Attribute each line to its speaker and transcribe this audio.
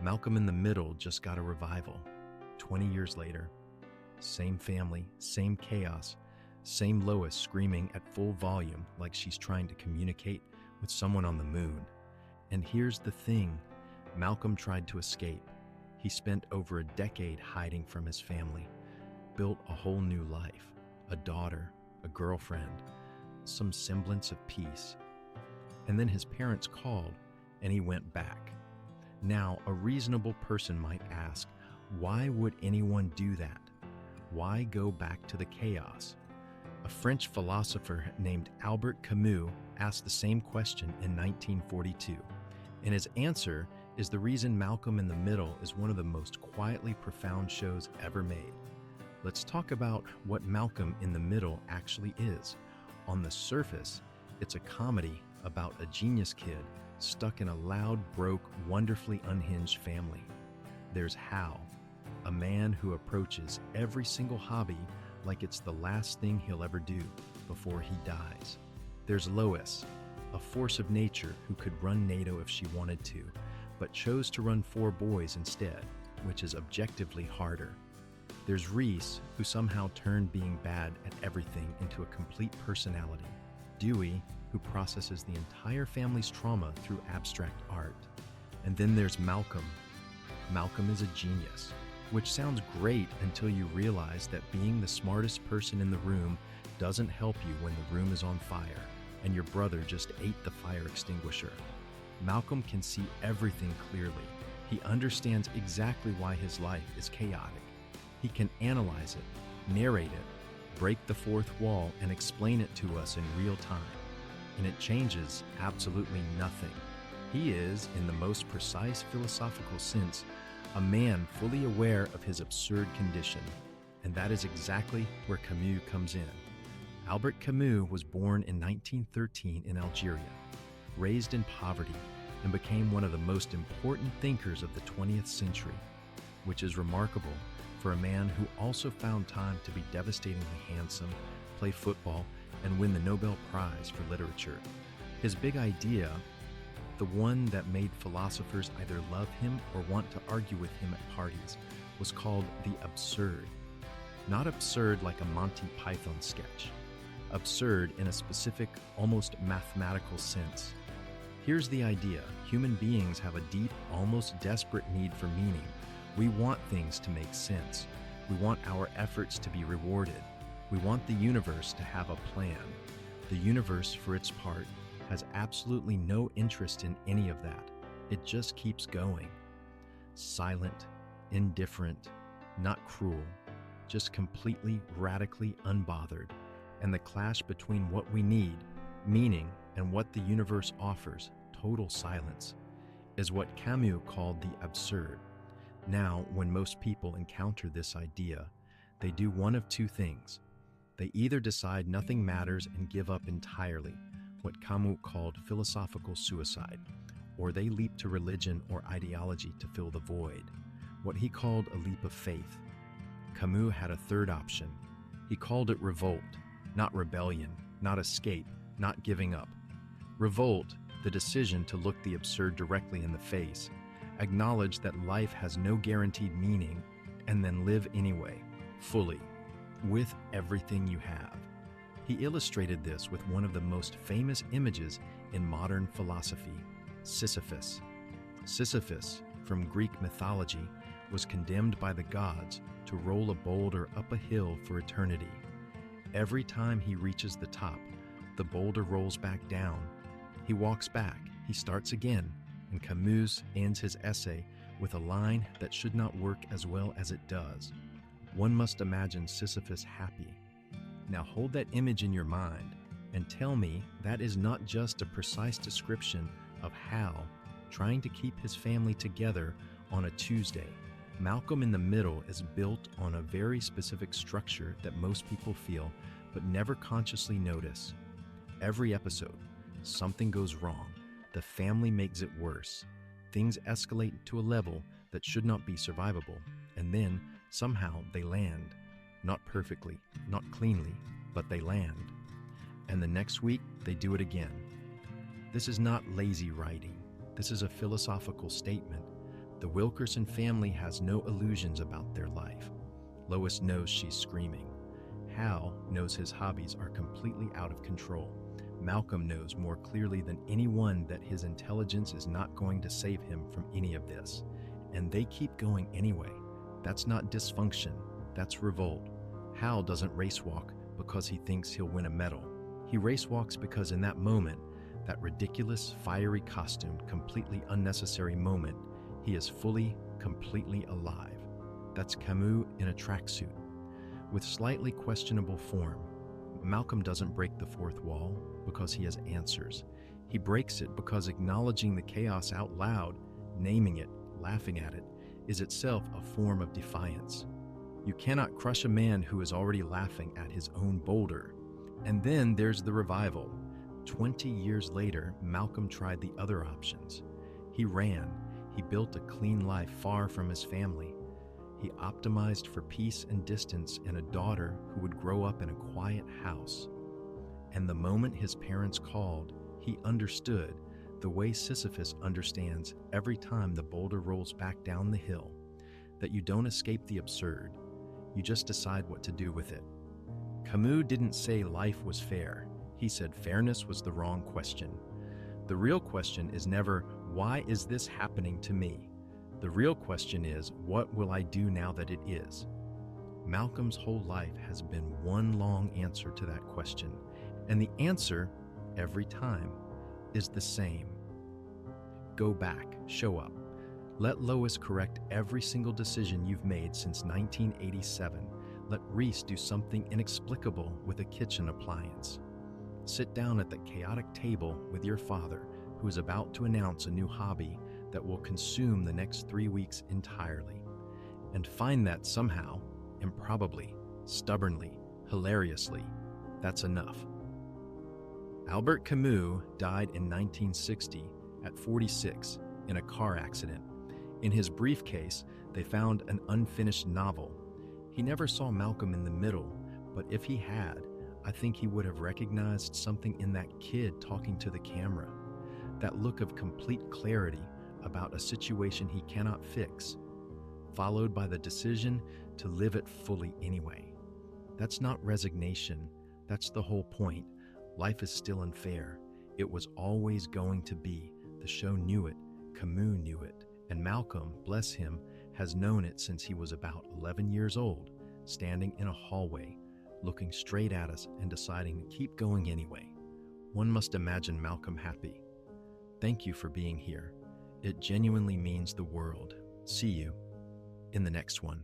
Speaker 1: Malcolm in the Middle just got a revival. 20 years later, same family, same chaos, same Lois screaming at full volume like she's trying to communicate with someone on the moon. And here's the thing, Malcolm tried to escape. He spent over a decade hiding from his family, built a whole new life, a daughter, a girlfriend, some semblance of peace. And then his parents called, and he went back. Now, a reasonable person might ask, why would anyone do that? Why go back to the chaos? A French philosopher named Albert Camus asked the same question in 1942, and his answer is the reason Malcolm in the Middle is one of the most quietly profound shows ever made. Let's talk about what Malcolm in the Middle actually is. On the surface, it's a comedy about a genius kid stuck in a loud, broke, wonderfully unhinged family. There's Hal, a man who approaches every single hobby like it's the last thing he'll ever do before he dies. There's Lois, a force of nature who could run NATO if she wanted to, but chose to run 4 boys instead, which is objectively harder. There's Reese, who somehow turned being bad at everything into a complete personality. Dewey, who processes the entire family's trauma through abstract art. And then there's Malcolm. Malcolm is a genius, which sounds great until you realize that being the smartest person in the room doesn't help you when the room is on fire and your brother just ate the fire extinguisher. Malcolm can see everything clearly. He understands exactly why his life is chaotic. He can analyze it, narrate it, break the fourth wall, and explain it to us in real time. And it changes absolutely nothing. He is, in the most precise philosophical sense, a man fully aware of his absurd condition. And that is exactly where Camus comes in. Albert Camus was born in 1913 in Algeria, raised in poverty, and became one of the most important thinkers of the 20th century, which is remarkable for a man who also found time to be devastatingly handsome, play football, and win the Nobel Prize for Literature. His big idea, the one that made philosophers either love him or want to argue with him at parties, was called the absurd. Not absurd like a Monty Python sketch. Absurd in a specific, almost mathematical sense. Here's the idea. Human beings have a deep, almost desperate need for meaning. We want things to make sense. We want our efforts to be rewarded. We want the universe to have a plan. The universe, for its part, has absolutely no interest in any of that. It just keeps going. Silent, indifferent, not cruel, just completely, radically unbothered. And the clash between what we need, meaning, and what the universe offers, total silence, is what Camus called the absurd. Now, when most people encounter this idea, they do one of two things. They either decide nothing matters and give up entirely, what Camus called philosophical suicide, or they leap to religion or ideology to fill the void, what he called a leap of faith. Camus had a third option. He called it revolt, not rebellion, not escape, not giving up. Revolt, the decision to look the absurd directly in the face, acknowledge that life has no guaranteed meaning, and then live anyway, fully, with everything you have. He illustrated this with one of the most famous images in modern philosophy, Sisyphus. Sisyphus, from Greek mythology, was condemned by the gods to roll a boulder up a hill for eternity. Every time he reaches the top, the boulder rolls back down. He walks back, he starts again, and Camus ends his essay with a line that should not work as well as it does. One must imagine Sisyphus happy. Now hold that image in your mind and tell me that is not just a precise description of Hal trying to keep his family together on a Tuesday. Malcolm in the Middle is built on a very specific structure that most people feel but never consciously notice. Every episode, something goes wrong. The family makes it worse. Things escalate to a level that should not be survivable, and then somehow they land. Not perfectly, not cleanly, but they land. And the next week, they do it again. This is not lazy writing. This is a philosophical statement. The Wilkerson family has no illusions about their life. Lois knows she's screaming. Hal knows his hobbies are completely out of control. Malcolm knows more clearly than anyone that his intelligence is not going to save him from any of this. And they keep going anyway. That's not dysfunction, that's revolt. Hal doesn't racewalk because he thinks he'll win a medal. He racewalks because in that moment, that ridiculous, fiery costume, completely unnecessary moment, he is fully, completely alive. That's Camus in a tracksuit. With slightly questionable form, Malcolm doesn't break the fourth wall because he has answers. He breaks it because acknowledging the chaos out loud, naming it, laughing at it, is itself a form of defiance. You cannot crush a man who is already laughing at his own boulder. And then there's the revival. 20 years later, Malcolm tried the other options. He ran. He built a clean life far from his family. He optimized for peace and distance and a daughter who would grow up in a quiet house. And the moment his parents called, he understood the way Sisyphus understands every time the boulder rolls back down the hill, that you don't escape the absurd, you just decide what to do with it. Camus didn't say life was fair. He said fairness was the wrong question. The real question is never, why is this happening to me? The real question is, what will I do now that it is? Malcolm's whole life has been one long answer to that question, and the answer, every time, is the same. Go back, show up. Let Lois correct every single decision you've made since 1987. Let Reese do something inexplicable with a kitchen appliance. Sit down at the chaotic table with your father, who is about to announce a new hobby that will consume the next 3 weeks entirely. And find that somehow, improbably, stubbornly, hilariously, that's enough. Albert Camus died in 1960 at 46 in a car accident. In his briefcase, they found an unfinished novel. He never saw Malcolm in the middle, but if he had, I think he would have recognized something in that kid talking to the camera. That look of complete clarity about a situation he cannot fix, followed by the decision to live it fully anyway. That's not resignation, that's the whole point. Life is still unfair. It was always going to be. The show knew it, Camus knew it, and Malcolm, bless him, has known it since he was about 11 years old, standing in a hallway, looking straight at us and deciding to keep going anyway. One must imagine Malcolm happy. Thank you for being here. It genuinely means the world. See you in the next one.